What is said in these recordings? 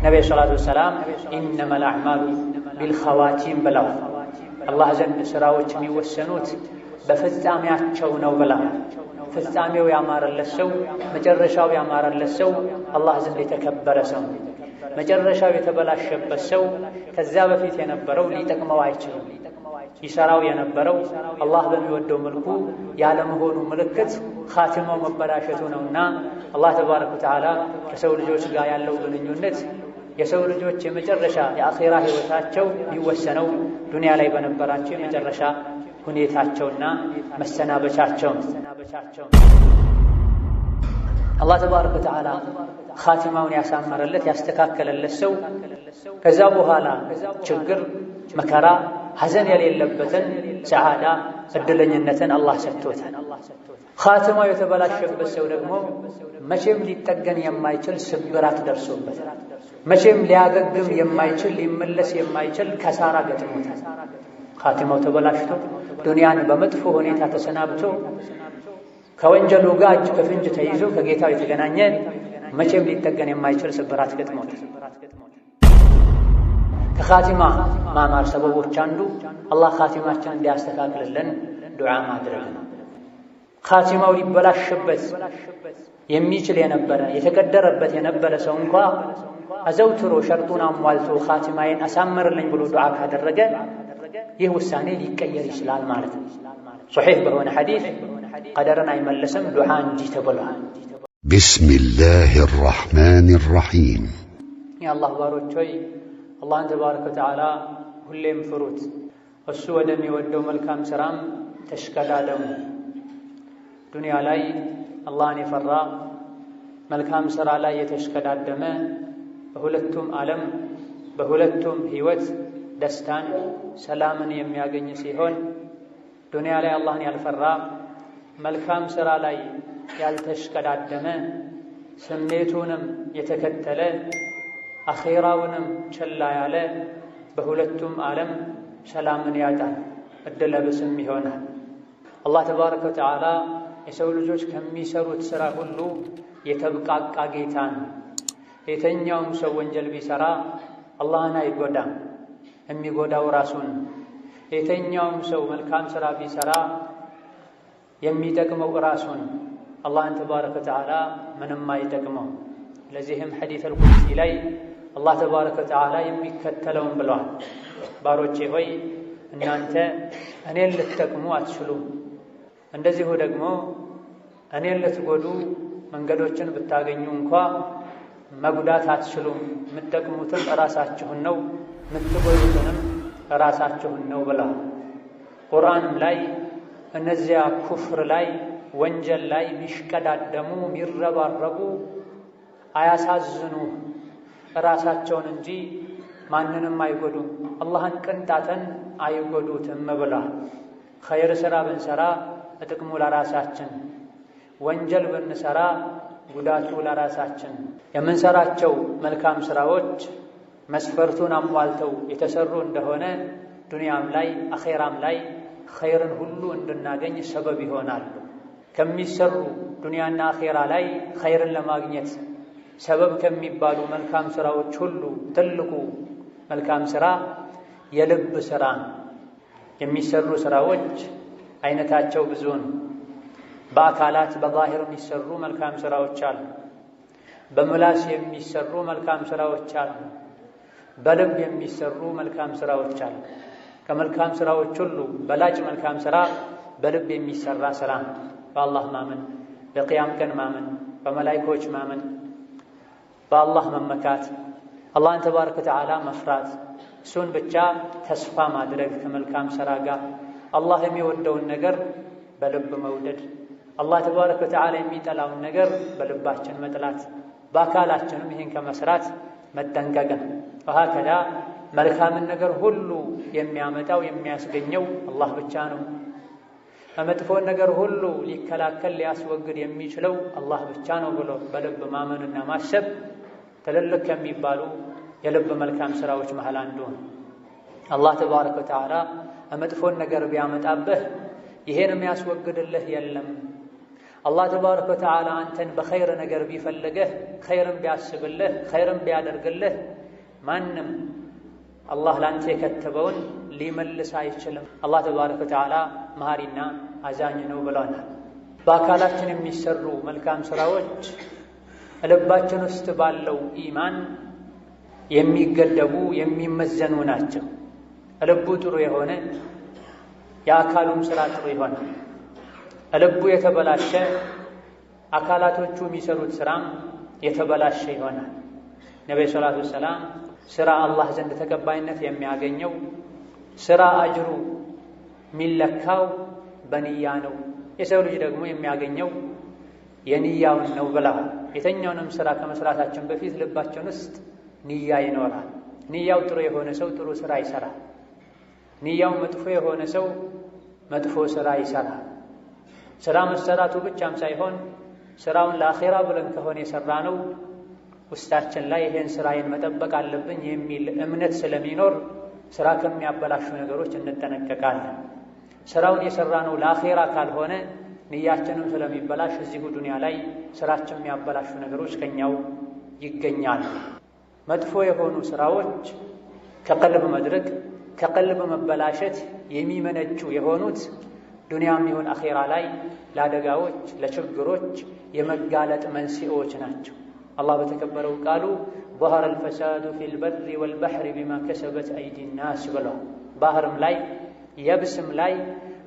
ነብዩ ሰለላሁ ዐለይሂ ወሰለም ኢነመል አዕማሉ ቢልኸዋቲም ብለው አላህ ዘንድ ስራዎች የሚወሰኑት በፍጻሜያቸው ነው ብለው ፍጻሜው ያማረለት ሰው መጨረሻው ያማረለት ሰው አላህ ዘንድ የተከበረ ሰው መጨረሻው የተበላሸበት ሰው ከዛ በፊት የነበረው ሊጠቅመው አይችልም ይሰራው የነበረው አላህ በሚወደው መልኩ ያለመሆኑ ምልክት ኻቲማው መበላሸቱ ነውና አላህ ተባረከ ወተዓላ ከሰው ልጆች ጋር ያለው ግንኙነት የሰው ልጆች የመጨረሻ የአኺራ ህይወታቸው የሚወሰነው ዱንያ ላይ በነበራቸው የመጨረሻ ሁኔታቸውና መሰናበቻቸው አላህ ተባረከ ወተዓላ ኻቲማውን ያሳመረለት ያስተካከለለት ሰው ከዛ በኋላ ችግር መከራ ሐዘን የሌለበትን ሰዓዳ እድለኝነትን አላህ ሰጥቶታል። ኻቲማው የተበላሸበት ሰው ደግሞ መቼም ሊጠገን የማይችል ስብራት ደርሶበታል። መቼም ሊያገግም የማይችል ሊመለስ የማይችል ከሳራ ገጥሞታል። ኻቲማው ተበላሽቶ ዱንያን በመጥፎ ሁኔታ ተሰናብቶ ከወንጀሉ ጋር እጅ ከፍንጅ ተይዞ ከጌታው የተገናኘ መቼም ሊጠገን የማይችል ስብራት ገጥሞታል። ከኻቲማ ማማር ሰበቦች አንዱ አላህ ኻቲማችንን እንዲያስተካክልልን ዱዓ ማድረግ ነው። ኻቲማው ሊበላሽበት የሚችል የነበረ የተቀደረበት የነበረ ሰው እንኳ አዘውትሮ ሸርጡን አሟልቶ ኻቲማዬን አሳምርልኝ ብሎ ዱዓ ካደረገ ይህ ውሳኔ ሊቀየር ይችላል ማለት ነው። ሶሒህ በሆነ ሐዲስ ቀደርን አይመለስም ዱዓ እንጂ ተብሏል። ቢስሚላሂ ራሕማኒ ራሒም የአላህ ባሮች ሆይ አላህን ተባረከ ወተዓላ ሁሌም ፍሩት፣ እሱ ወደሚወደው መልካም ሥራም ተሽቀዳደሙ። ዱንያ ላይ አላህን የፈራ መልካም ሥራ ላይ የተሽቀዳደመ በሁለቱም ዓለም በሁለቱም ሕይወት ደስታን ሰላምን የሚያገኝ ሲሆን ዱንያ ላይ አላህን ያልፈራ መልካም ሥራ ላይ ያልተሽቀዳደመ ስሜቱንም የተከተለ አኺራውንም ችላ ያለ በሁለቱም ዓለም ሰላምን ያጣል፣ እድለ ቢስም ይሆናል። አላህ ተባረከ ወተዓላ የሰው ልጆች ከሚሰሩት ሥራ ሁሉ የተብቃቃ ጌታ ነው። የተኛውም ሰው ወንጀል ቢሠራ አላህን አይጎዳም፣ የሚጎዳው ራሱን። የተኛውም ሰው መልካም ሥራ ቢሠራ የሚጠቅመው ራሱን፣ አላህን ተባረከ ወተዓላ ምንም አይጠቅመው። ለዚህም ሐዲስ አልቁድሲ ላይ አላህ ተባረከ ወተዓላ የሚከተለውን ብለዋል። ባሮቼ ሆይ እናንተ እኔን ልትጠቅሙ አትችሉም፣ እንደዚሁ ደግሞ እኔን ልትጎዱ መንገዶችን ብታገኙ እንኳ መጉዳት አትችሉም። የምትጠቅሙትን ራሳችሁን ነው፣ የምትጎዱትንም ራሳችሁን ነው ብለዋል። ቁርአንም ላይ እነዚያ ኩፍር ላይ ወንጀል ላይ ሚሽቀዳደሙ ሚረባረቡ አያሳዝኑ ራሳቸውን እንጂ ማንንም አይጎዱም፣ አላህን ቅንጣትን አይጎዱትም ብለዋል። ኸይር ሥራ ብንሠራ ጥቅሙ ለራሳችን፣ ወንጀል ብንሠራ ጉዳቱ ለራሳችን። የምንሠራቸው መልካም ሥራዎች መስፈርቱን አሟልተው የተሰሩ እንደሆነ ዱንያም ላይ አኼራም ላይ ኸይርን ሁሉ እንድናገኝ ሰበብ ይሆናሉ። ከሚሰሩ ዱንያና አኼራ ላይ ኸይርን ለማግኘት ሰበብ ከሚባሉ መልካም ሥራዎች ሁሉ ትልቁ መልካም ሥራ የልብ ሥራ ነው። የሚሰሩ ሥራዎች አይነታቸው ብዙ ነው። በአካላት በዛሂር የሚሰሩ መልካም ሥራዎች አሉ። በምላስ የሚሰሩ መልካም ሥራዎች አሉ። በልብ የሚሰሩ መልካም ሥራዎች አሉ። ከመልካም ሥራዎች ሁሉ በላጭ መልካም ሥራ በልብ የሚሰራ ሥራ ነው። በአላህ ማመን፣ በቅያም ቀን ማመን፣ በመላኢኮች ማመን፣ በአላህ መመካት፣ አላህን ተባረከ ወተዓላ መፍራት፣ እሱን ብቻ ተስፋ ማድረግ ከመልካም ሥራ ጋር አላህ የሚወደውን ነገር በልብ መውደድ፣ አላህ ተባረከ ወተዓላ የሚጠላውን ነገር በልባችን መጥላት፣ በአካላችንም ይህን ከመስራት መጠንቀቅን። ወሀከዛ መልካምን ነገር ሁሉ የሚያመጣው የሚያስገኘው አላህ ብቻ ነው። ከመጥፎን ነገር ሁሉ ሊከላከል ሊያስወግድ የሚችለው አላህ ብቻ ነው ብሎ በልብ ማመንና ማሰብ ትልልቅ ከሚባሉ የልብ መልካም ሥራዎች መሃል አንዱ ነው። አላህ ተባረከ ወተዓላ መጥፎን ነገር ቢያመጣብህ ይሄን የሚያስወግድልህ የለም፣ አላህ ተባረከ ወተዓላ አንተን በኸይር ነገር ቢፈልግህ ኸይርን ቢያስብልህ ኸይርን ቢያደርግልህ ማንም አላህ ላንተ የከተበውን ሊመልስ አይችልም። አላህ ተባረከ ወተዓላ መሐሪና አዛኝ ነው ብለናል። በአካላችን የሚሰሩ መልካም ስራዎች ልባችን ውስጥ ባለው ኢማን የሚገደቡ የሚመዘኑ ናቸው። ልቡ ጥሩ የሆነ የአካሉም ስራ ጥሩ ይሆናል። ልቡ የተበላሸ አካላቶቹ የሚሰሩት ስራም የተበላሸ ይሆናል። ነብዩ ሰለላሁ ዐለይሂ ወሰለም ስራ አላህ ዘንድ ተቀባይነት የሚያገኘው ስራ አጅሩ የሚለካው በንያ ነው። የሰው ልጅ ደግሞ የሚያገኘው የንያውን ነው ብለዋል። የተኛውንም ስራ ከመስራታችን በፊት ልባችን ውስጥ ንያ ይኖራል። ንያው ጥሩ የሆነ ሰው ጥሩ ስራ ይሰራል። ንያው መጥፎ የሆነ ሰው መጥፎ ስራ ይሰራል። ስራ መሰራቱ ብቻም ሳይሆን ስራውን ለአኼራ ብለን ከሆነ የሰራ ነው ውስጣችን ላይ ይሄን ስራዬን መጠበቅ አለብኝ የሚል እምነት ስለሚኖር ስራ ከሚያበላሹ ነገሮች እንጠነቀቃለን። ስራውን የሰራ ነው ለአኼራ ካልሆነ ንያችንም ስለሚበላሽ እዚሁ ዱንያ ላይ ስራችን የሚያበላሹ ነገሮች ከኛው ይገኛሉ። መጥፎ የሆኑ ስራዎች ከቀልብ መድረቅ ከቀልብ መበላሸት የሚመነጩ የሆኑት ዱንያም ይሁን አኼራ ላይ ለአደጋዎች ለችግሮች የመጋለጥ መንስኤዎች ናቸው። አላህ በተከበረው ቃሉ ظهر الفساد في البر والبحر بما كسبت أيدي الناس ብሏል። ባህርም ላይ የብስም ላይ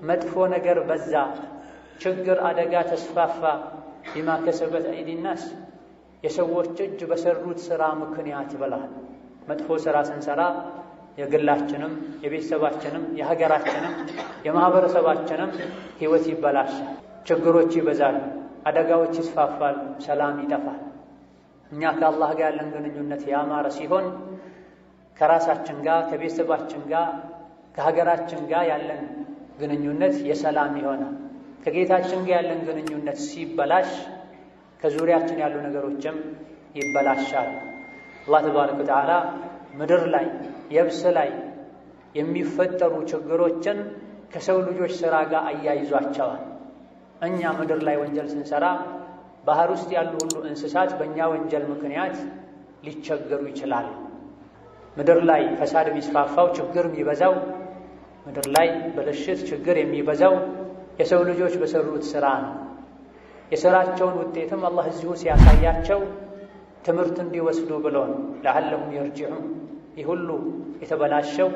መጥፎ ነገር በዛ፣ ችግር አደጋ ተስፋፋ። بما كسبت أيدي الناس የሰዎች እጅ በሰሩት ስራ ምክንያት ብሏል። መጥፎ ስራ ስንሰራ የግላችንም የቤተሰባችንም የሀገራችንም የማህበረሰባችንም ህይወት ይበላሻል፣ ችግሮች ይበዛሉ፣ አደጋዎች ይስፋፋሉ፣ ሰላም ይጠፋል። እኛ ከአላህ ጋር ያለን ግንኙነት ያማረ ሲሆን ከራሳችን ጋር ከቤተሰባችን ጋር ከሀገራችን ጋር ያለን ግንኙነት የሰላም ይሆናል። ከጌታችን ጋር ያለን ግንኙነት ሲበላሽ ከዙሪያችን ያሉ ነገሮችም ይበላሻል። አላህ ተባረከ ወተዓላ ምድር ላይ የብስ ላይ የሚፈጠሩ ችግሮችን ከሰው ልጆች ሥራ ጋር አያይዟቸዋል። እኛ ምድር ላይ ወንጀል ስንሰራ ባህር ውስጥ ያሉ ሁሉ እንስሳት በእኛ ወንጀል ምክንያት ሊቸገሩ ይችላሉ። ምድር ላይ ፈሳድ የሚስፋፋው ችግር የሚበዛው ምድር ላይ ብልሽት ችግር የሚበዛው የሰው ልጆች በሰሩት ሥራ ነው። የሥራቸውን ውጤትም አላህ እዚሁ ሲያሳያቸው ትምህርት እንዲወስዱ ብሎ ነው። ለዓለሁም የርጅዑን ይህ ሁሉ የተበላሸው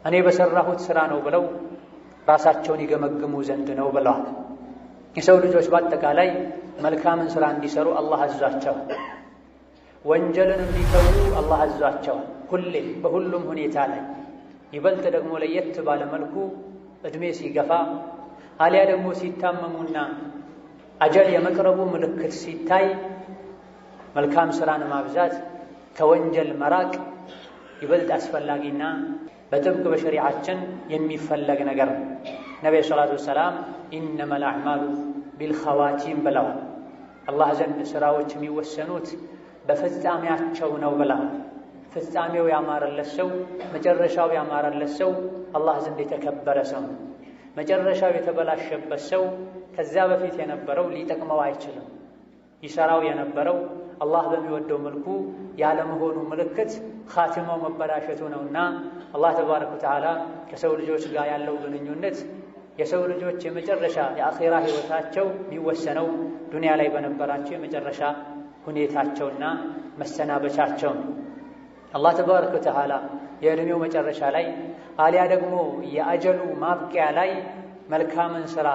እኔ በሠራሁት ሥራ ነው ብለው ራሳቸውን ይገመግሙ ዘንድ ነው ብለዋል። የሰው ልጆች በአጠቃላይ መልካምን ሥራ እንዲሰሩ አላህ አዟቸዋል። ወንጀልን እንዲተዉ አላህ አዟቸዋል። ሁሌ በሁሉም ሁኔታ ላይ ይበልጥ ደግሞ ለየት ባለ መልኩ ዕድሜ ሲገፋ አሊያ ደግሞ ሲታመሙና አጀል የመቅረቡ ምልክት ሲታይ መልካም ሥራን ማብዛት ከወንጀል መራቅ ይበልጥ አስፈላጊና በጥብቅ በሸሪዓችን የሚፈለግ ነገር ነው። ነቢዩ ሰላቱ ወሰላም ኢነመል አዕማሉ ቢልኸዋቲም ብለዋል። አላህ ዘንድ ሥራዎች የሚወሰኑት በፍጻሜያቸው ነው ብለዋል። ፍጻሜው ያማረለት ሰው መጨረሻው ያማረለት ሰው አላህ ዘንድ የተከበረ ሰው ነው። መጨረሻው የተበላሸበት ሰው ከዚያ በፊት የነበረው ሊጠቅመው አይችልም። ይሰራው የነበረው አላህ በሚወደው መልኩ ያለመሆኑ ምልክት ኻቲማው መበላሸቱ ነውና አላህ ተባረከ ወተዓላ ከሰው ልጆች ጋር ያለው ግንኙነት የሰው ልጆች የመጨረሻ የአኼራ ሕይወታቸው የሚወሰነው ዱንያ ላይ በነበራቸው የመጨረሻ ሁኔታቸውና መሰናበቻቸው ነው። አላህ ተባረከ ወተዓላ የዕድሜው መጨረሻ ላይ አሊያ ደግሞ የአጀሉ ማብቂያ ላይ መልካምን ሥራ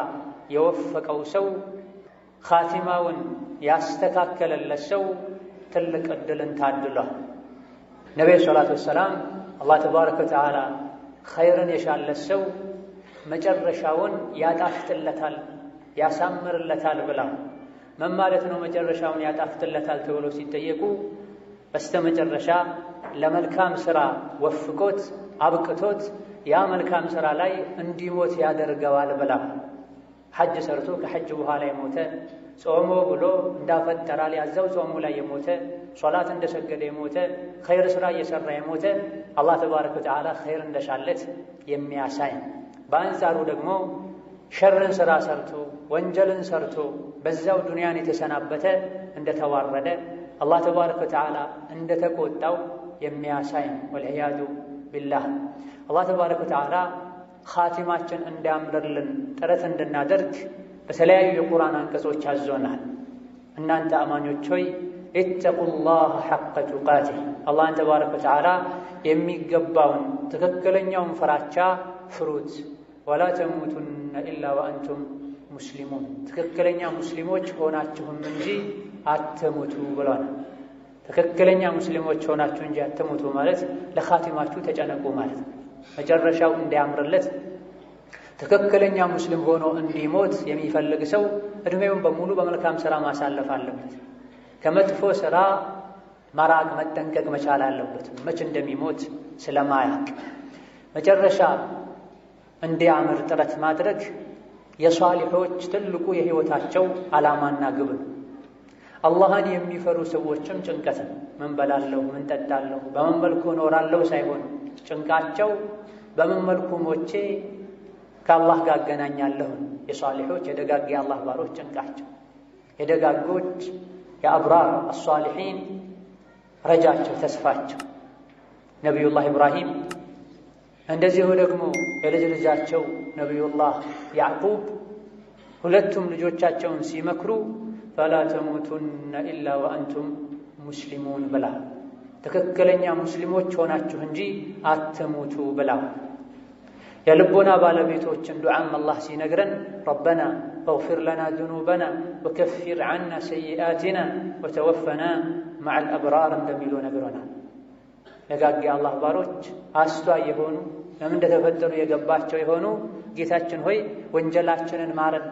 የወፈቀው ሰው ኻቲማውን ያስተካከለለት ሰው ትልቅ ዕድልን ታድሏል። ነቢዩ ሰላቱ ወሰላም አላህ ተባረከ ወተዓላ ኸይርን የሻለት ሰው መጨረሻውን ያጣፍጥለታል ያሳምርለታል ብላ ምን ማለት ነው? መጨረሻውን ያጣፍጥለታል ተብሎ ሲጠየቁ በስተ መጨረሻ ለመልካም ሥራ ወፍቆት አብቅቶት ያ መልካም ሥራ ላይ እንዲሞት ያደርገዋል ብላ ሐጅ ሰርቶ ከሐጅ በኋላ የሞተ ጾሞ ብሎ እንዳፈጠራ ሊያዛው ጾሙ ላይ የሞተ ሶላት እንደሰገደ የሞተ ኸይር ሥራ እየሰራ የሞተ አላህ ተባረከ ወተዓላ ኸይር እንደሻለት የሚያሳይ። በአንጻሩ ደግሞ ሸርን ስራ ሰርቶ ወንጀልን ሰርቶ በዛው ዱንያን የተሰናበተ እንደተዋረደ አላህ ተባረከ ወተዓላ እንደተቆጣው የሚያሳይ ነው። ወልዒያዙ ቢላህ። አላህ ተባረከ ወተዓላ ኻቲማችን እንዲያምርልን ጥረት እንድናደርግ በተለያዩ የቁርአን አንቀጾች አዞናል። እናንተ አማኞች ሆይ ኢተቁላህ ሐቀ ቱቃቲህ፣ አላህን ተባረከ ወተዓላ የሚገባውን ትክክለኛውን ፍራቻ ፍሩት። ወላ ተሙቱነ ኢላ ወአንቱም ሙስሊሙን፣ ትክክለኛ ሙስሊሞች ሆናችሁም እንጂ አትሙቱ ብሏል። ትክክለኛ ሙስሊሞች ሆናችሁ እንጂ አትሙቱ ማለት ለኻቲማችሁ ተጨነቁ ማለት ነው። መጨረሻው እንዲያምርለት ትክክለኛ ሙስሊም ሆኖ እንዲሞት የሚፈልግ ሰው እድሜውን በሙሉ በመልካም ሥራ ማሳለፍ አለበት። ከመጥፎ ሥራ መራቅ መጠንቀቅ መቻል አለበት፣ መች እንደሚሞት ስለማያውቅ። መጨረሻ እንዲያምር ጥረት ማድረግ የሷሊሖች ትልቁ የሕይወታቸው ዓላማና ግብ ነው። አላህን የሚፈሩ ሰዎችም ጭንቀትን ምን በላለሁ፣ ምን ጠጣለሁ፣ በምን መልኩ እኖራለሁ ሳይሆን ጭንቃቸው በምን መልኩ ሞቼ ከአላህ ጋር አገናኛለሁ። የሷሊሖች የደጋግ የአላህ ባሮች ጭንቃቸው፣ የደጋጎች የአብራር አሷሊሒን ረጃቸው፣ ተስፋቸው ነቢዩላህ ኢብራሂም እንደዚሁ ደግሞ የልጅ ልጃቸው ነቢዩላህ ያዕቁብ ሁለቱም ልጆቻቸውን ሲመክሩ ፈላ ተሙቱነ ኢላ ወአንቱም ሙስሊሙን ብላ፣ ትክክለኛ ሙስሊሞች ሆናችሁ እንጂ አትሙቱ ብላ። የልቦና ባለቤቶችን ዱዓም አላህ ሲነግረን ረበና እግፊር ለና ዙኑበና ወከፊር ዐና ሰይአቲና ወተወፈና መዐል አብራር እንደሚሉ ነግሮናል። ደጋግ የአላህ ባሮች አስተዋይ የሆኑ ለምን እንደተፈጠሩ የገባቸው የሆኑ ጌታችን ሆይ ወንጀላችንን ማረን፣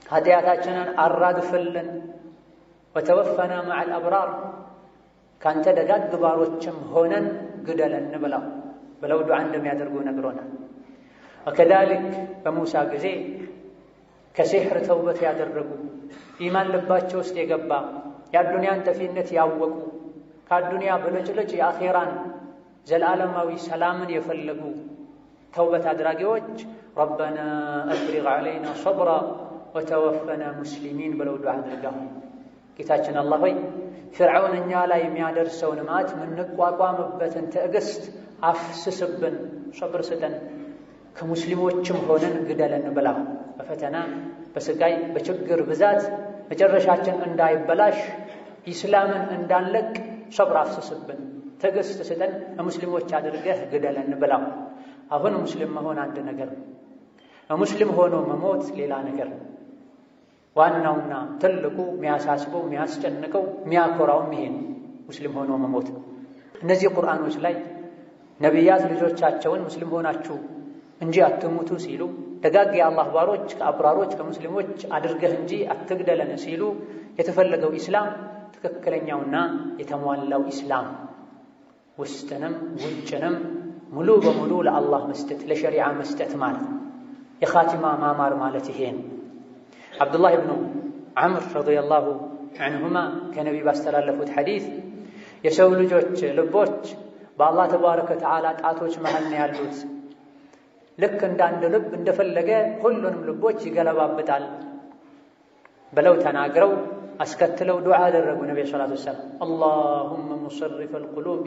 ኃጢአታችንን አራግፍልን፣ ወተወፈና መዐል አብራር ካንተ ደጋግ ባሮችም ሆነን ግደለን ብለው ዱዓ እንደሚያደርጉ ነግሮናል። ወከዛሊክ በሙሳ ጊዜ ከሲሕር ተውበት ያደረጉ ኢማን ልባቸው ውስጥ የገባ የአዱንያን ጠፊነት ያወቁ ከአዱንያ ብልጭልጭ የአኼራን ዘላለማዊ ሰላምን የፈለጉ ተውበት አድራጊዎች ረበና አፍሪግ ዐለይና ሶብራ ወተወፈና ሙስሊሚን ብለው ዱዓ አድርገው ጌታችን አላህ ሆይ ፍርዓውን እኛ ላይ የሚያደርሰውን መዓት ምንቋቋምበትን ትዕግስት አፍስስብን፣ ሶብር ስጠን፣ ከሙስሊሞችም ሆነን ግደለን ብላ በፈተና በስቃይ በችግር ብዛት መጨረሻችን እንዳይበላሽ ኢስላምን እንዳንለቅ ሶብር አፍስስብን፣ ትዕግስት ስጠን፣ ሙስሊሞች አድርገህ ግደለን ብላ። አሁን ሙስሊም መሆን አንድ ነገር ነው፣ ሙስሊም ሆኖ መሞት ሌላ ነገር ነው። ዋናውና ትልቁ የሚያሳስበው የሚያስጨንቀው የሚያኮራውም ይሄ ነው፣ ሙስሊም ሆኖ መሞት። እነዚህ ቁርአኖች ላይ ነቢያት ልጆቻቸውን ሙስሊም ሆናችሁ እንጂ አትሙቱ ሲሉ፣ ደጋግ የአላህ ባሮች ከአብራሮች ከሙስሊሞች አድርገህ እንጂ አትግደለን ሲሉ የተፈለገው ኢስላም ትክክለኛውና የተሟላው ኢስላም ውስጥንም ውጭንም ሙሉ በሙሉ ለአላህ መስጠት ለሸሪዓ መስጠት ማለት ነው። የኻቲማ ማማር ማለት ይሄ ነው። ዓብዱላህ ብኑ ዐምር ረዲየላሁ ዐንሁማ ከነቢ ባስተላለፉት ሐዲስ የሰው ልጆች ልቦች በአላህ ተባረከ ወተዓላ ጣቶች መሃል ነው ያሉት። ልክ እንዳንድ ልብ እንደፈለገ ሁሉንም ልቦች ይገለባብጣል ብለው ተናግረው አስከትለው ዱዓ አደረጉ ነቢ ሰለላሁ ዐለይሂ ወሰለም አላሁመ ሙሰሪፈል ቁሉቢ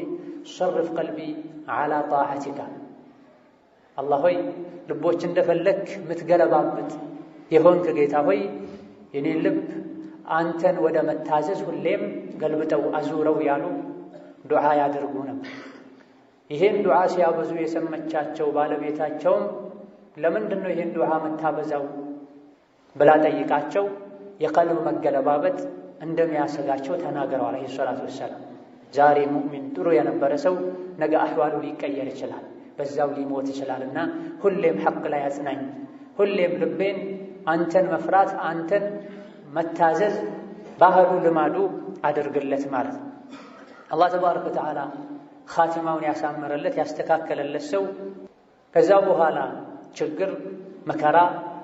ሰርፍ ቀልቢ ዐላ ጣዓቲካ። አላህ ሆይ ልቦች እንደፈለግ ምትገለባብጥ የሆንክ ጌታ ሆይ የኔን ልብ አንተን ወደ መታዘዝ ሁሌም ገልብጠው አዙረው ያሉ ዱዓ ያደርጉ ነበር። ይሄን ዱዓ ሲያበዙ የሰመቻቸው ባለቤታቸውም ለምንድን ነው ይሄን ዱዓ መታበዛው ብላ ጠይቃቸው የቀልብ መገለባበጥ እንደሚያሰጋቸው ተናግረዋል አለይሂ ሰላቱ ወሰላም። ዛሬ ሙእሚን ጥሩ የነበረ ሰው ነገ አህዋሉ ሊቀየር ይችላል፣ በዛው ሊሞት ይችላልና ሁሌም ሐቅ ላይ አጽናኝ፣ ሁሌም ልቤን አንተን መፍራት አንተን መታዘዝ ባህሉ ልማዱ አድርግለት ማለት ነው። አላህ ተባረከ ወተዓላ ኻቲማውን ያሳመረለት ያስተካከለለት ሰው ከዛ በኋላ ችግር፣ መከራ፣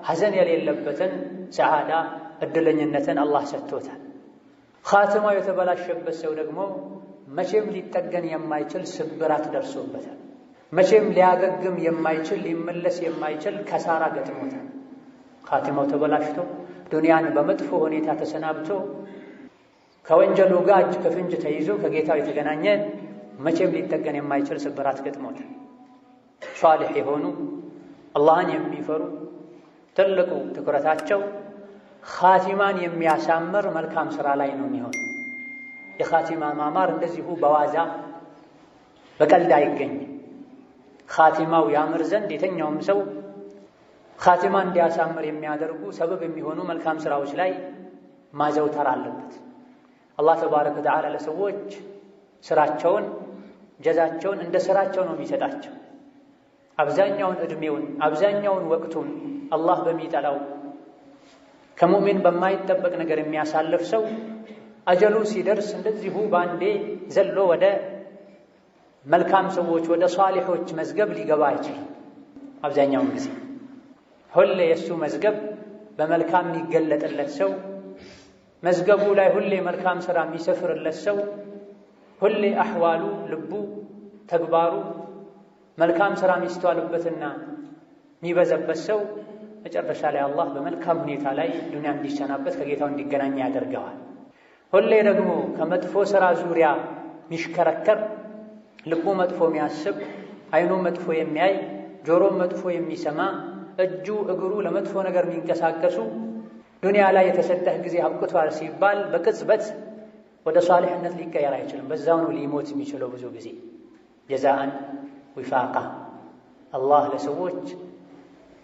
ሐዘን የሌለበትን ሰዓዳ እድለኝነትን አላህ ሰጥቶታል። ኻቲማው የተበላሸበት ሰው ደግሞ መቼም ሊጠገን የማይችል ስብራት ደርሶበታል። መቼም ሊያገግም የማይችል ሊመለስ የማይችል ከሳራ ገጥሞታል። ኻቲማው ተበላሽቶ ዱንያን በመጥፎ ሁኔታ ተሰናብቶ ከወንጀሉ ጋር እጅ ከፍንጅ ተይዞ ከጌታው የተገናኘ መቼም ሊጠገን የማይችል ስብራት ገጥሞታል። ሷሊህ የሆኑ አላህን የሚፈሩ ትልቁ ትኩረታቸው ኻቲማን የሚያሳምር መልካም ሥራ ላይ ነው የሚሆን። የኻቲማ ማማር እንደዚሁ በዋዛ በቀልድ አይገኝም። ኻቲማው ያምር ዘንድ የተኛውም ሰው ኻቲማ እንዲያሳምር የሚያደርጉ ሰበብ የሚሆኑ መልካም ሥራዎች ላይ ማዘውተር አለበት። አላህ ተባረከ ወተዓላ ለሰዎች ሥራቸውን ጀዛቸውን እንደ ሥራቸው ነው የሚሰጣቸው። አብዛኛውን ዕድሜውን አብዛኛውን ወቅቱን አላህ በሚጠላው ከሙእሚን በማይጠበቅ ነገር የሚያሳልፍ ሰው አጀሉ ሲደርስ እንደዚሁ በአንዴ ዘሎ ወደ መልካም ሰዎች ወደ ሷሊሖች መዝገብ ሊገባ አይችልም። አብዛኛውን ጊዜ ሁሌ የእሱ መዝገብ በመልካም የሚገለጥለት ሰው፣ መዝገቡ ላይ ሁሌ መልካም ሥራ የሚሰፍርለት ሰው፣ ሁሌ አሕዋሉ ልቡ ተግባሩ መልካም ሥራ የሚስተዋልበትና የሚበዘበት ሰው መጨረሻ ላይ አላህ በመልካም ሁኔታ ላይ ዱንያ እንዲሰናበት ከጌታው እንዲገናኝ ያደርገዋል። ሁሌ ደግሞ ከመጥፎ ሥራ ዙሪያ ሚሽከረከር ልቡ መጥፎ የሚያስብ አይኑ መጥፎ የሚያይ ጆሮም መጥፎ የሚሰማ እጁ እግሩ ለመጥፎ ነገር የሚንቀሳቀሱ ዱንያ ላይ የተሰጠህ ጊዜ አብቅቷል ሲባል በቅጽበት ወደ ሷሊሕነት ሊቀየር አይችልም። በዛው ነው ሊሞት የሚችለው። ብዙ ጊዜ ጀዛአን ዊፋቃ አላህ ለሰዎች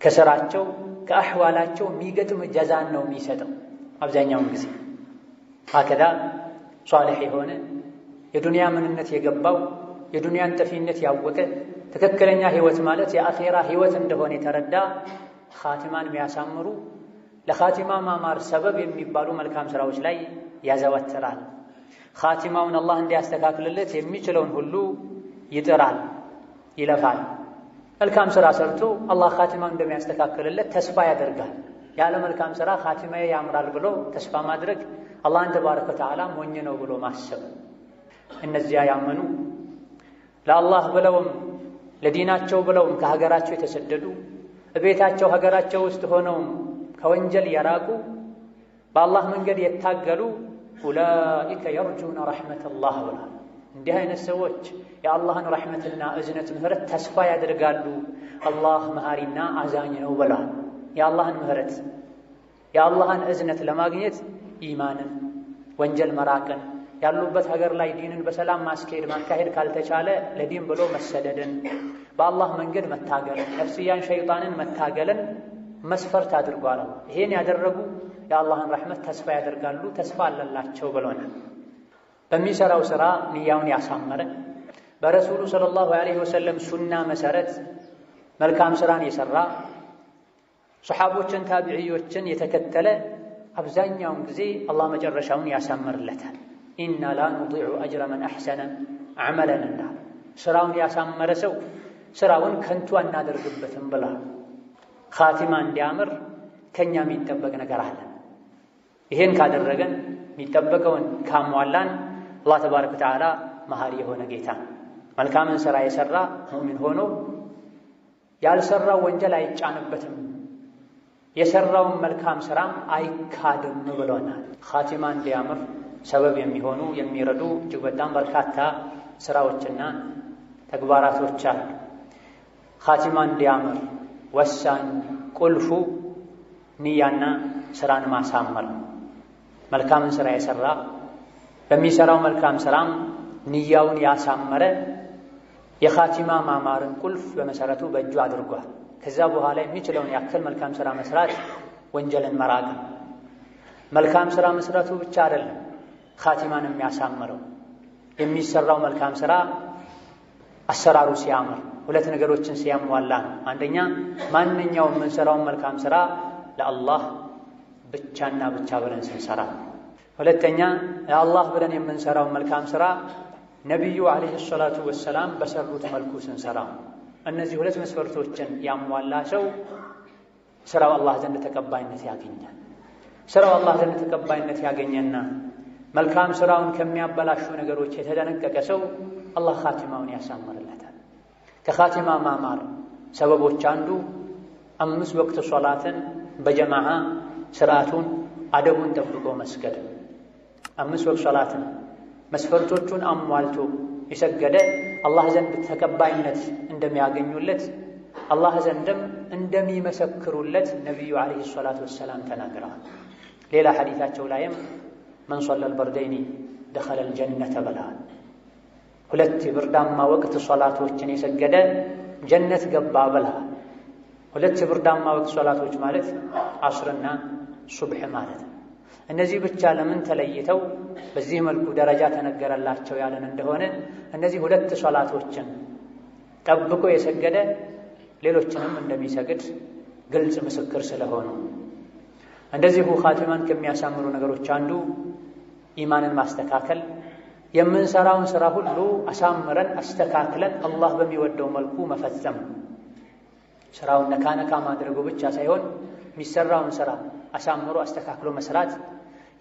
ከሥራቸው ከአሕዋላቸው የሚገጥም ጀዛን ነው የሚሰጠው አብዛኛውን ጊዜ። ሀከዛ ሷሊሕ የሆነ የዱንያ ምንነት የገባው የዱንያን ጠፊነት ያወቀ ትክክለኛ ሕይወት ማለት የአኼራ ሕይወት እንደሆነ የተረዳ ኻቲማን የሚያሳምሩ ለኻቲማ ማማር ሰበብ የሚባሉ መልካም ሥራዎች ላይ ያዘወትራል። ኻቲማውን አላህ እንዲያስተካክልለት የሚችለውን ሁሉ ይጥራል፣ ይለፋል። መልካም ሥራ ሰርቶ አላህ ኻቲማውን እንደሚያስተካክልለት ተስፋ ያደርጋል። ያለ መልካም ሥራ ኻቲማዬ ያምራል ብሎ ተስፋ ማድረግ አላህን ተባረከ ወተዓላ ሞኝ ነው ብሎ ማሰብ። እነዚያ ያመኑ ለአላህ ብለውም ለዲናቸው ብለውም ከሀገራቸው የተሰደዱ እቤታቸው ሀገራቸው ውስጥ ሆነውም ከወንጀል የራቁ በአላህ መንገድ የታገሉ ኡላኢከ የርጁነ ረሕመተላህ ብሏል። እንዲህ አይነት ሰዎች የአላህን ረሕመትና እዝነት ምህረት ተስፋ ያደርጋሉ። አላህ መሃሪና አዛኝ ነው ብሏል። የአላህን ምህረት የአላህን እዝነት ለማግኘት ኢማንን፣ ወንጀል መራቅን፣ ያሉበት ሀገር ላይ ዲንን በሰላም ማካሄድ ካልተቻለ ለዲን ብሎ መሰደድን፣ በአላህ መንገድ መታገልን፣ ነፍስያን ሸይጣንን መታገልን መስፈርት አድርጓል። ይሄን ያደረጉ የአላህን ረሕመት ተስፋ ያደርጋሉ፣ ተስፋ አለላቸው ብሎናል። በሚሰራው ሥራ ንያውን ያሳመረ በረሱሉ ሰለላሁ ዐለይሂ ወሰለም ሱና መሰረት መልካም ሥራን የሠራ ሰሓቦችን ታቢዕዮችን የተከተለ አብዛኛውን ጊዜ አላህ መጨረሻውን ያሳምርለታል። ኢና ላ ኑዲዑ አጅረ መን አሕሰነ ዐመለን እንዳለ ሥራውን ያሳመረ ሰው ሥራውን ከንቱ አናደርግበትም ብላ ኻቲማ እንዲያምር ከእኛ የሚጠበቅ ነገር አለ። ይሄን ካደረገን የሚጠበቀውን ካሟላን አላህ ተባረከ ወተዓላ መሃሪ የሆነ ጌታ መልካምን ሥራ የሠራ ሙእሚን ሆኖ ያልሠራው ወንጀል አይጫንበትም፣ የሠራውን መልካም ሥራም አይካድም ብሎናል። ኻቲማ እንዲያምር ሰበብ የሚሆኑ የሚረዱ እጅግ በጣም በርካታ ሥራዎችና ተግባራቶች አሉ። ኻቲማ እንዲያምር ወሳኝ ቁልፉ ንያና ሥራን ማሳመር። መልካምን ሥራ የሠራ በሚሠራው መልካም ሥራም ንያውን ያሳመረ የኻቲማ ማማርን ቁልፍ በመሠረቱ በእጁ አድርጓል። ከዛ በኋላ የሚችለውን ያክል መልካም ሥራ መስራት፣ ወንጀልን መራቅ። መልካም ሥራ መስራቱ ብቻ አይደለም ኻቲማን የሚያሳምረው የሚሠራው መልካም ሥራ አሰራሩ ሲያምር ሁለት ነገሮችን ሲያሟላ ነው። አንደኛ ማንኛውም የምንሠራውን መልካም ሥራ ለአላህ ብቻና ብቻ ብለን ስንሠራ፣ ሁለተኛ ለአላህ ብለን የምንሠራውን መልካም ሥራ ነቢዩ ዓለይሂ ሰላቱ ወሰላም በሠሩት መልኩ ስንሠራ። እነዚህ ሁለት መስፈርቶችን ያሟላ ሰው ሥራው አላህ ዘንድ ተቀባይነት ያገኛል። ሥራው አላህ ዘንድ ተቀባይነት ያገኘና መልካም ሥራውን ከሚያበላሹ ነገሮች የተጠነቀቀ ሰው አላህ ኻቲማውን ያሳምርለታል። ከኻቲማ ማማር ሰበቦች አንዱ 5 ወቅት ሶላትን በጀማዓ ስርዓቱን አደቡን ጠብቆ መስገድ። 5 ወቅት ሶላትን መስፈርቶቹን አሟልቶ የሰገደ አላህ ዘንድ ተቀባይነት እንደሚያገኙለት አላህ ዘንድም እንደሚመሰክሩለት ነቢዩ ዓለይሂ ሰላቱ ወሰላም ተናግረዋል። ሌላ ሐዲታቸው ላይም መን ሶለል በርደይኒ ደኸለል ጀነተ ብለዋል። 2 የብርዳማ ወቅት ሶላቶችን የሰገደ ጀነት ገባ ብለዋል። 2 የብርዳማ ወቅት ሶላቶች ማለት ዐስርና ሱብሕ ማለት ነው። እነዚህ ብቻ ለምን ተለይተው በዚህ መልኩ ደረጃ ተነገረላቸው ያለን እንደሆነ እነዚህ 2 ሶላቶችን ጠብቆ የሰገደ ሌሎችንም እንደሚሰግድ ግልጽ ምስክር ስለሆኑ። እንደዚሁ ኻቲማን ከሚያሳምሩ ነገሮች አንዱ ኢማንን ማስተካከል፣ የምንሰራውን ስራ ሁሉ አሳምረን አስተካክለን አላህ በሚወደው መልኩ መፈጸም። ስራውን ነካ ማድረጉ ብቻ ሳይሆን የሚሰራውን ስራ አሳምሮ አስተካክሎ መስራት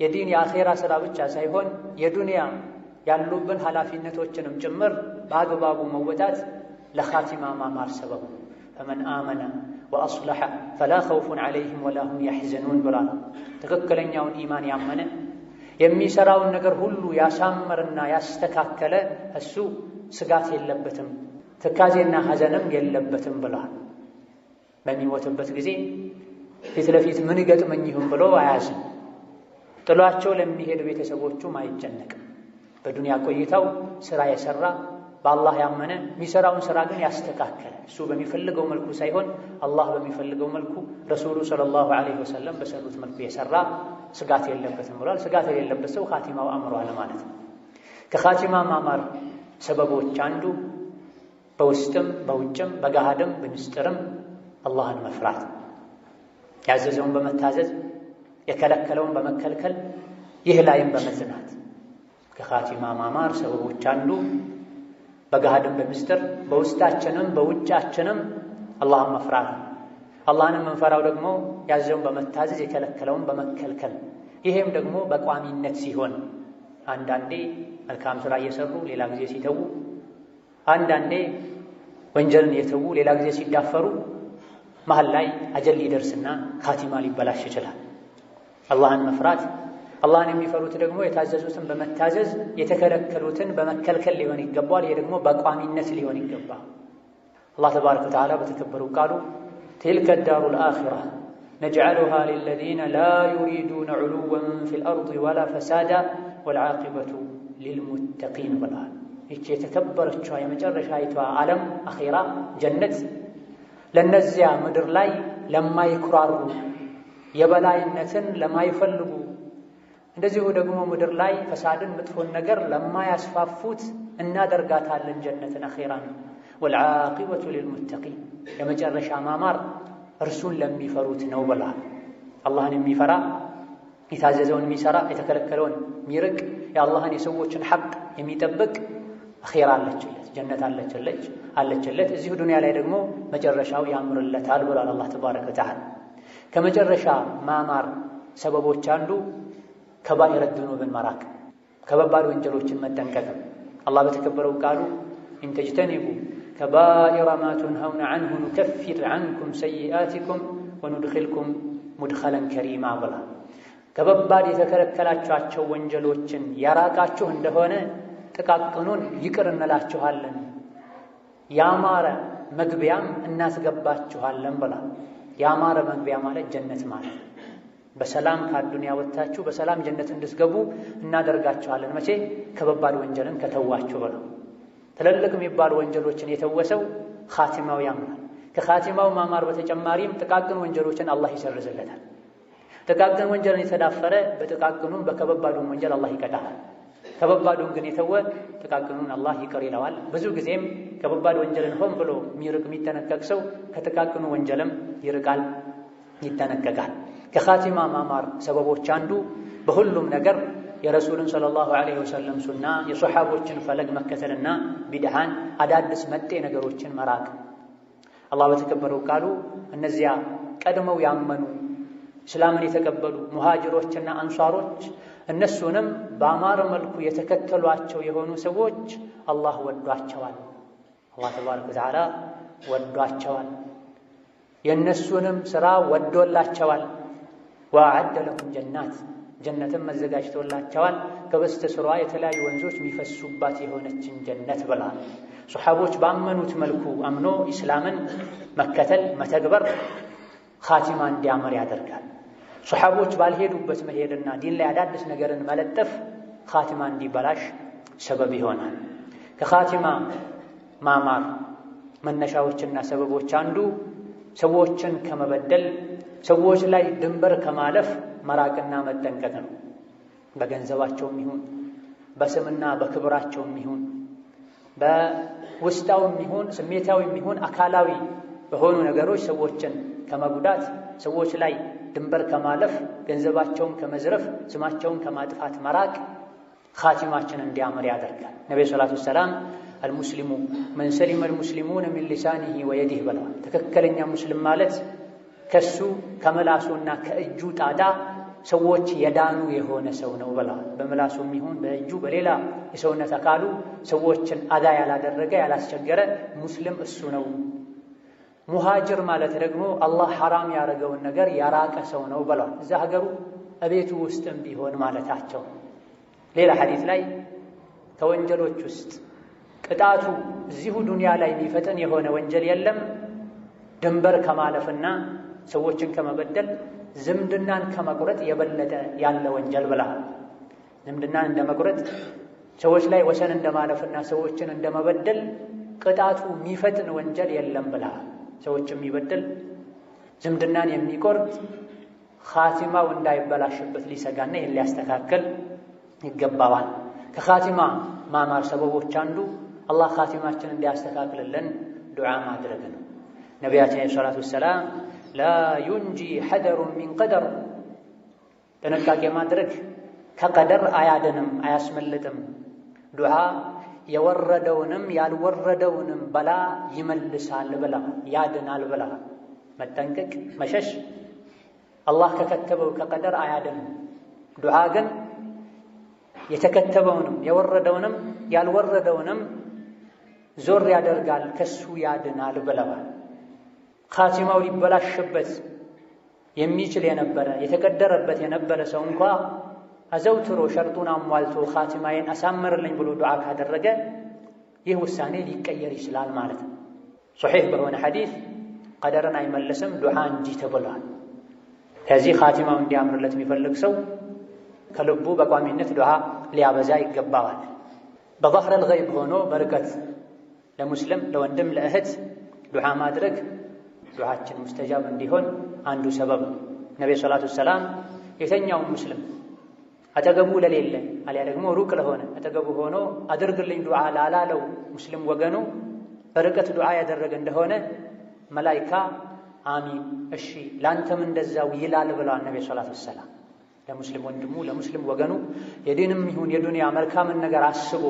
የዲን የአኼራ ስራ ብቻ ሳይሆን የዱንያ ያሉብን ኃላፊነቶችንም ጭምር በአግባቡ መወጣት ለኻቲማ ማማር ሰበብ። ፈመን አመነ ወአስለሐ ፈላ ኸውፉን ዐለይሂም ወላ ሁም ያሕዘኑን ብሏል። ትክክለኛውን ኢማን ያመነ የሚሰራውን ነገር ሁሉ ያሳመርና ያስተካከለ እሱ ስጋት የለበትም፣ ትካዜና ሐዘንም የለበትም ብሏል። በሚሞትበት ጊዜ ፊት ለፊት ምን ይገጥመኝ ይሁን ብሎ አያዝም። ጥሏቸው ለሚሄድ ቤተሰቦቹም አይጨነቅም። በዱንያ ቆይታው ስራ የሰራ በአላህ ያመነ የሚሰራውን ስራ ግን ያስተካከለ እሱ በሚፈልገው መልኩ ሳይሆን አላህ በሚፈልገው መልኩ ረሱሉ ሰለላሁ ዐለይሂ ወሰለም በሰሩት መልኩ የሰራ ስጋት የለበትም ብሏል። ስጋት የሌለበት ሰው ኻቲማው አምሯል ማለት ነው። ከኻቲማ ማማር ሰበቦች አንዱ በውስጥም በውጭም በገሃድም በምስጢርም አላህን መፍራት፣ ያዘዘውን በመታዘዝ የከለከለውን በመከልከል ይህ ላይም በመጽናት ከኻቲማ ማማር ሰበቦች አንዱ በገሃድም በምስጢር በውስጣችንም በውጫችንም አላህን መፍራት። አላህንም የምንፈራው ደግሞ ያዘዘውን በመታዘዝ የከለከለውን በመከልከል። ይሄም ደግሞ በቋሚነት ሲሆን አንዳንዴ መልካም ስራ እየሰሩ ሌላ ጊዜ ሲተዉ፣ አንዳንዴ ወንጀልን እየተዉ ሌላ ጊዜ ሲዳፈሩ መሀል ላይ አጀል ሊደርስና ኻቲማ ሊበላሽ ይችላል። አላህን መፍራት፣ አላህን የሚፈሩት ደግሞ የታዘዙትን በመታዘዝ የተከለከሉትን በመከልከል ሊሆን ይገባል። ይሄ ደግሞ በቋሚነት ሊሆን ይገባል። አላህ ተባረከ ወተዓላ በተከበሩ ቃሉ ትልከ ዳሩል አኺራ ነጅዐሉሃ ሊለዚነ ላ ዩሪዱነ ዑሉወን ፊል አርድ ወላ ፈሳዳ ወልዓቂበቱ ሊልሙተቂን ብለዋል። ይቺ የተከበረችዋ የመጨረሻይቷ ዓለም አኺራ ጀነት ለነዚያ ምድር ላይ ለማይኩራሩ የበላይነትን ለማይፈልጉ እንደዚሁ ደግሞ ምድር ላይ ፈሳድን መጥፎን ነገር ለማያስፋፉት እናደርጋታለን ጀነትን አኺራን። ወልዓቂበቱ ሊልሙተቂን የመጨረሻ ማማር እርሱን ለሚፈሩት ነው ብለዋል። አላህን የሚፈራ የታዘዘውን የሚሰራ የተከለከለውን የሚርቅ የአላህን የሰዎችን ሐቅ የሚጠብቅ አኺራ አለችለት፣ ጀነት አለችለት። እዚሁ ዱንያ ላይ ደግሞ መጨረሻው ያምርለታል ብሏል አላህ ተባረከ ወተዓላ። ከመጨረሻ ማማር ሰበቦች አንዱ ከባኢረ ዙኑብን መራቅ፣ ከባባድ ወንጀሎችን መጠንቀቅ። አላህ በተከበረው ቃሉ ኢን ተጅተኒቡ ከባኢረ ማ ቱንሀውነ ዐንሁ ኑከፊር ዐንኩም ሰይአቲኩም ወኑድኺልኩም ሙድኸለን ከሪማ ብሏል። ከባባድ የተከለከላችኋቸው ወንጀሎችን ያራቃችሁ እንደሆነ ጥቃቅኑን ይቅር እንላችኋለን፣ ያማረ መግቢያም እናስገባችኋለን ብሏል። ያማረ መግቢያ ማለት ጀነት ማለት በሰላም ከአዱንያ ወጥታችሁ በሰላም ጀነት እንድትገቡ እናደርጋችኋለን። መቼ? ከባባድ ወንጀልን ከተዋችሁ ብለው። ትልልቅ የሚባሉ ወንጀሎችን የተወሰው ኻቲማው ያምራል። ከኻቲማው ማማር በተጨማሪም ጥቃቅን ወንጀሎችን አላህ ይሰርዝለታል። ጥቃቅን ወንጀልን የተዳፈረ በጥቃቅኑም በከባባዱም ወንጀል አላህ ይቀጣል። ከባባዱን ግን የተወ ጥቃቅኑን አላህ ይቅር ይለዋል። ብዙ ጊዜም ከባባድ ወንጀልን ሆን ብሎ የሚርቅ የሚጠነቀቅ ሰው ከጥቃቅኑ ወንጀልም ይርቃል፣ ይጠነቀቃል። ከኻቲማ ማማር ሰበቦች አንዱ በሁሉም ነገር የረሱልን ሰለላሁ ዐለይሂ ወሰለም ሱና የሶሓቦችን ፈለግ መከተልና ቢድዓን አዳዲስ መጤ ነገሮችን መራቅ። አላህ በተከበረው ቃሉ እነዚያ ቀድመው ያመኑ እስላምን የተቀበሉ ሙሃጅሮችና አንሷሮች እነሱንም በአማረ መልኩ የተከተሏቸው የሆኑ ሰዎች አላህ ወዷቸዋል። አላህ ተባረከ ወተዓላ ወዷቸዋል። የእነሱንም ሥራ ወዶላቸዋል። ወአዐደ ለሁም ጀናት ጀነትን መዘጋጅቶላቸዋል ከበስተ ስሯ የተለያዩ ወንዞች የሚፈሱባት የሆነችን ጀነት ብለዋል። ሱሐቦች ባመኑት መልኩ አምኖ ኢስላምን መከተል መተግበር ኻቲማ እንዲያምር ያደርጋል። ሱሐቦች ባልሄዱበት መሄድና ዲን ላይ አዳዲስ ነገርን መለጠፍ ኻቲማ እንዲበላሽ ሰበብ ይሆናል። ከኻቲማ ማማር መነሻዎችና ሰበቦች አንዱ ሰዎችን ከመበደል ሰዎች ላይ ድንበር ከማለፍ መራቅና መጠንቀቅ ነው። በገንዘባቸውም ይሁን በስምና በክብራቸውም ይሁን በውስጣውም ይሁን ስሜታዊም ይሁን አካላዊ በሆኑ ነገሮች ሰዎችን ከመጉዳት ሰዎች ላይ ድንበር ከማለፍ ገንዘባቸውን ከመዝረፍ ስማቸውን ከማጥፋት መራቅ ኻቲማችን እንዲያምር ያደርጋል። ነብዩ ሰለላሁ ዐለይሂ ወሰለም አልሙስሊሙ መን ሰሊመ አልሙስሊሙነ ሚን ሊሳኒሂ ወየዲሂ ብለዋል። ትክክለኛ ሙስሊም ማለት ከሱ ከመላሱና ከእጁ ጣዳ ሰዎች የዳኑ የሆነ ሰው ነው ብለዋል። በመላሱም ይሁን በእጁ በሌላ የሰውነት አካሉ ሰዎችን አዛ ያላደረገ ያላስቸገረ ሙስሊም እሱ ነው። ሙሃጅር ማለት ደግሞ አላህ ሐራም ያደረገውን ነገር ያራቀ ሰው ነው ብለዋል። እዛ ሀገሩ እቤቱ ውስጥም ቢሆን ማለታቸው። ሌላ ሐዲስ ላይ ከወንጀሎች ውስጥ ቅጣቱ እዚሁ ዱንያ ላይ የሚፈጥን የሆነ ወንጀል የለም ድንበር ከማለፍና ሰዎችን ከመበደል ዝምድናን ከመቁረጥ የበለጠ ያለ ወንጀል ብለሃል። ዝምድናን እንደመቁረጥ ሰዎች ላይ ወሰን እንደማለፍና ሰዎችን እንደመበደል ቅጣቱ የሚፈጥን ወንጀል የለም ብለሃል። ሰዎችን የሚበደል ዝምድናን የሚቆርጥ ኻቲማው እንዳይበላሽበት ሊሰጋና ይህን ሊያስተካከል ይገባዋል። ከኻቲማ ማማር ሰበቦች አንዱ አላህ ኻቲማችን እንዲያስተካክልልን ዱዓ ማድረግ ነው። ነቢያችን ሰለላሁ ዐለይሂ ወሰለም ላ ዩንጂ ሐደሩን ሚን ቀደር ጥንቃቄ ማድረግ ከቀደር አያድንም አያስመልጥም። ዱዓ የወረደውንም ያልወረደውንም በላ ይመልሳል ብላ ያድናል ብላ መጠንቀቅ መሸሽ አላህ ከከተበው ከቀደር አያድንም። ዱዓ ግን የተከተበውንም የወረደውንም ያልወረደውንም ዞር ያደርጋል ከሱ ያድናል ብለዋል። ኻቲማው ሊበላሽበት የሚችል የነበረ የተቀደረበት የነበረ ሰው እንኳ አዘውትሮ ሸርጡን አሟልቶ ኻቲማዬን አሳምርልኝ ብሎ ዱዓ ካደረገ ይህ ውሳኔ ሊቀየር ይችላል ማለት ነው። ሶሒህ በሆነ ሐዲስ ቀደርን አይመለስም ዱዓ እንጂ ተብሏል። ከዚህ ኻቲማው እንዲያምርለት የሚፈልግ ሰው ከልቡ በቋሚነት ዱዓ ሊያበዛ ይገባዋል። በظهر الغيب ሆኖ በርቀት ለሙስሊም ለወንድም ለእህት ዱዓ ማድረግ ዱዓችን ሙስተጃብ እንዲሆን አንዱ ሰበብ። ነብዩ ሰለላሁ ዐለይሂ ወሰለም የተኛው ሙስሊም አጠገቡ ለሌለ አልያ ደግሞ ሩቅ ለሆነ አጠገቡ ሆኖ አድርግልኝ ዱዓ ላላለው ሙስሊም ወገኑ በርቀት ዱዓ ያደረገ እንደሆነ መላኢካ አሚን እሺ ላንተም እንደዛው ይላል ብለዋል ነብዩ ሰለላሁ ዐለይሂ ወሰለም። ለሙስሊም ወንድሙ ለሙስሊም ወገኑ የዲንም ይሁን የዱንያ መልካምን ነገር አስቦ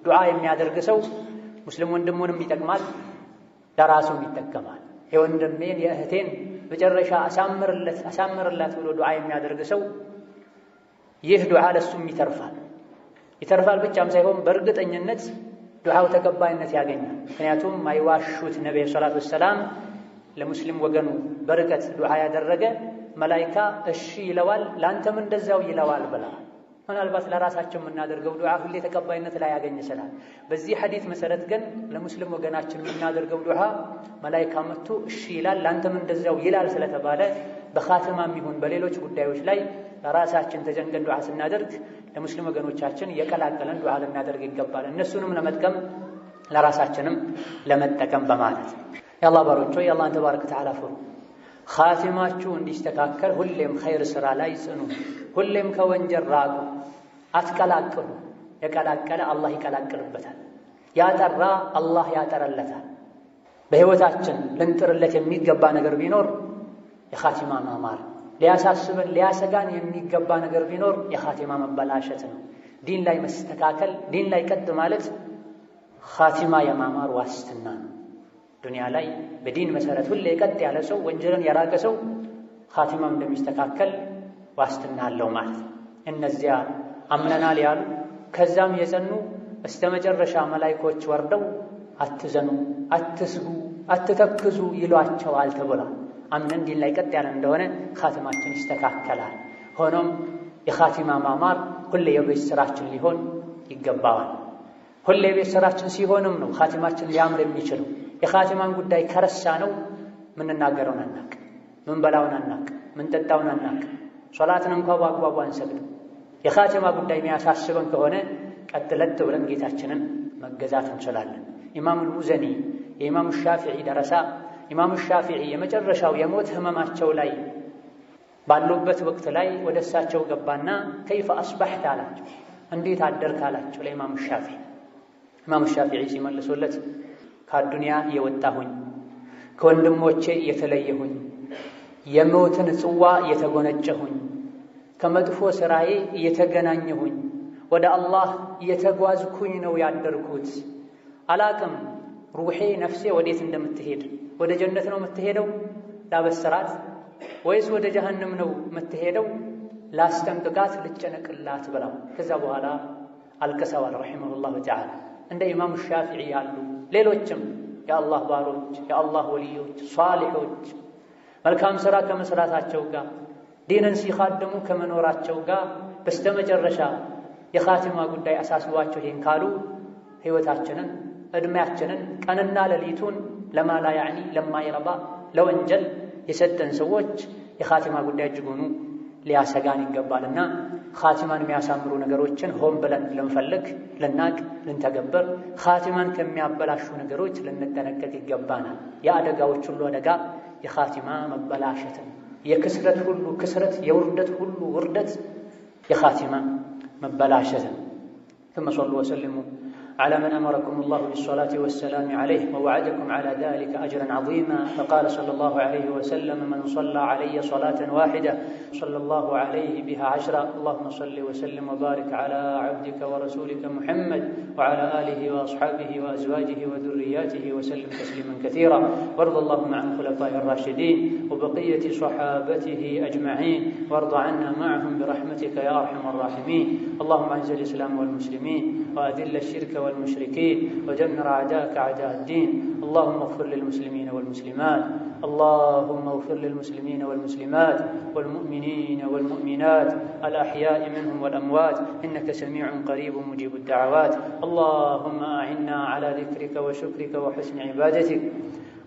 ዱዓ የሚያደርግ ሰው ሙስሊም ወንድሙንም ይጠቅማል ለራሱም ይጠቀማል። የወንድሜን የእህቴን መጨረሻ አሳምርላት ብሎ ዱዓ የሚያደርግ ሰው ይህ ዱዓ ለሱም ይተርፋል ብቻም ሳይሆን በእርግጠኝነት ዱዓው ተቀባይነት ያገኛል። ምክንያቱም ማይዋሹት ነብዩ ሰለላሁ ዐለይሂ ወሰለም ለሙስሊም ወገኑ በርቀት ዱዓ ያደረገ መላኢካ እሺ ይለዋል ላንተም እንደዛው ይለዋል ብላ። ምናልባት ለራሳችን የምናደርገው ዱዓ ሁሌ ተቀባይነት ላይ ያገኝ ይችላል። በዚህ ሐዲስ መሰረት ግን ለሙስሊም ወገናችን የምናደርገው ዱዓ መላኢካ መጥቶ እሺ ይላል ላንተም እንደዛው ይላል ስለተባለ በኻቲማም ይሁን በሌሎች ጉዳዮች ላይ ለራሳችን ተጨንቀን ዱዓ ስናደርግ ለሙስሊም ወገኖቻችን የቀላቀለን ዱዓ ልናደርግ ይገባል። እነሱንም ለመጥቀም ለራሳችንም ለመጠቀም በማለት የአላህ ባሮች ሆይ የአላህን ተባረከ ወተዓላ ፍሩ። ኻቲማችሁ እንዲስተካከል ሁሌም ኸይር ሥራ ላይ ጽኑ። ሁሌም ከወንጀል ራቁ፣ አትቀላቅሉ። የቀላቀለ አላህ ይቀላቅልበታል፣ ያጠራ አላህ ያጠረለታል። በሕይወታችን ልንጥርለት የሚገባ ነገር ቢኖር የኻቲማ ማማር፣ ሊያሳስበን ሊያሰጋን የሚገባ ነገር ቢኖር የኻቲማ መበላሸት ነው። ዲን ላይ መስተካከል፣ ዲን ላይ ቀጥ ማለት ኻቲማ የማማር ዋስትና ነው። ዱንያ ላይ በዲን መሰረት ሁሌ ቀጥ ያለ ሰው ወንጀልን የራቀ ሰው ኻቲማም እንደሚስተካከል ዋስትና አለው ማለት ነው። እነዚያ አምነናል ያሉ ከዛም የጸኑ በስተመጨረሻ መላኢኮች ወርደው አትዘኑ፣ አትስጉ፣ አትተክዙ ይሏቸዋል ተብሏል። አምነን ዲን ላይ ቀጥ ያለን እንደሆነ ኻቲማችን ይስተካከላል። ሆኖም የኻቲማ ማማር ሁሌ የቤት ስራችን ሊሆን ይገባዋል። ሁሌ የቤት ስራችን ሲሆንም ነው ኻቲማችን ሊያምር የሚችለው። የኻቲማን ጉዳይ ከረሳ ነው ምንናገረውን አናቅ፣ ምንበላውን አናቅ፣ ምንጠጣውን አናቅ፣ ሶላትን እንኳ በአግባቡ አንሰግድም። የኻቲማ ጉዳይ የሚያሳስበን ከሆነ ቀጥለጥ ብለን ጌታችንን መገዛት እንችላለን። ኢማሙ አልሙዘኒ የኢማሙ ሻፊዒ ደረሳ ኢማሙ ሻፊዒ የመጨረሻው የሞት ህመማቸው ላይ ባሉበት ወቅት ላይ ወደ እሳቸው ገባና ከይፈ አስባሕት አላቸው፣ እንዴት አደርክ አላቸው ለኢማሙ ሻፊዒ። ኢማሙ ሻፊዒ ሲመልሱለት ከአዱንያ የወጣሁኝ፣ ከወንድሞቼ የተለየሁኝ፣ የሞትን ጽዋ የተጎነጨሁኝ፣ ከመጥፎ ስራዬ የተገናኘሁኝ፣ ወደ አላህ የተጓዝኩኝ ነው ያደርኩት። አላቅም ሩሄ ነፍሴ ወዴት እንደምትሄድ፣ ወደ ጀነት ነው የምትሄደው ላበስራት ወይስ ወደ ጀሃነም ነው የምትሄደው ላስጠንቅቃት ልጨነቅላት ብለው ከዛ በኋላ አልቅሰዋል ረሒመሁላሁ ተዓላ። እንደ ኢማሙ ሻፊዒ ያሉ ሌሎችም የአላህ ባሮች፣ የአላህ ወልዮች፣ ሷሊሖች መልካም ሥራ ከመስራታቸው ጋር ዲንን ሲኻድሙ ከመኖራቸው ጋር በስተመጨረሻ የኻቲማ ጉዳይ አሳስቧቸው ይሄን ካሉ ሕይወታችንን ዕድሜያችንን ቀንና ሌሊቱን ለማላ ያዕኒ ለማይረባ ለወንጀል የሰጠን ሰዎች የኻቲማ ጉዳይ እጅጉኑ ሊያሰጋን ይገባልና ኻቲማን የሚያሳምሩ ነገሮችን ሆን ብለን ልንፈልግ፣ ልናቅ፣ ልንተገብር፣ ኻቲማን ከሚያበላሹ ነገሮች ልንጠነቀቅ ይገባናል። የአደጋዎች ሁሉ አደጋ የኻቲማ መበላሸትን፣ የክስረት ሁሉ ክስረት፣ የውርደት ሁሉ ውርደት የኻቲማ መበላሸትን። ثم صلوا وسلموا على من أمركم الله بالصلاة والسلام عليه ووعدكم على ذلك أجرا عظيما. فقال صلى الله عليه وسلم من صلى علي صلاة واحدة صلى الله عليه بها 10. اللهم صل وسلم وبارك على عبدك ورسولك محمد وعلى آله وأصحابه وأزواجه وذرياته وسلم تسليما كثيرا. وارض اللهم عن خلفاء الراشدين وبقية صحابته أجمعين وارض عنا معهم برحمتك يا أرحم الراحمين. اللهم أعز الإسلام والمسلمين وأذل الشرك والمشركين ودمر أعداءك أعداء الدين. اللهم اغفر للمسلمين والمسلمات، اللهم اغفر للمسلمين والمسلمات والمؤمنين والمؤمنات الأحياء منهم والأموات إنك سميع قريب مجيب الدعوات. اللهم أعنا على ذكرك وشكرك وحسن عبادتك.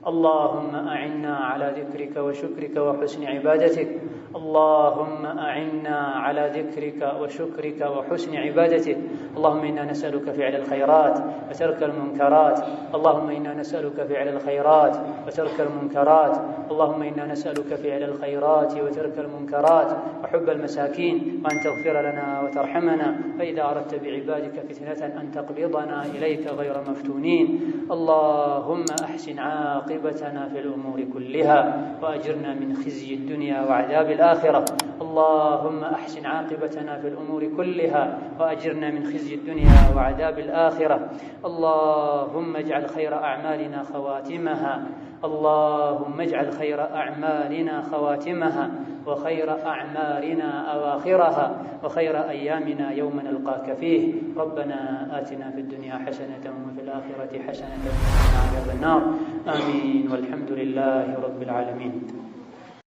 اللهم أعنا على ذكرك وشكرك وحسن عبادتك. اللهم أعنا على ذكرك وشكرك وحسن عبادتك. اللهم إنا نسألك فعل الخيرات وترك المنكرات. اللهم إنا نسألك فعل الخيرات وترك المنكرات. اللهم إنا نسألك فعل الخيرات وترك المنكرات وحب المساكين وأن تغفر لنا وترحمنا. فإذا أردت بعبادك فتنة أن تقبضنا إليك غير مفتونين. اللهم أحسن عاقبتنا في الأمور كلها وأجرنا من خزي الدنيا وعذاب الآخرة. اللهم أحسن عاقبتنا في الأمور كلها وأجرنا من خزي الدنيا وعذاب الآخرة. اللهم اجعل خير أعمالنا خواتمها. اللهم اجعل خير أعمالنا خواتمها وخير أعمالنا أواخرها وخير أيامنا يوم نلقاك فيه. ربنا آتنا في الدنيا حسنة وفي الآخرة حسنة وقنا عذاب النار. آمين والحمد لله رب العالمين.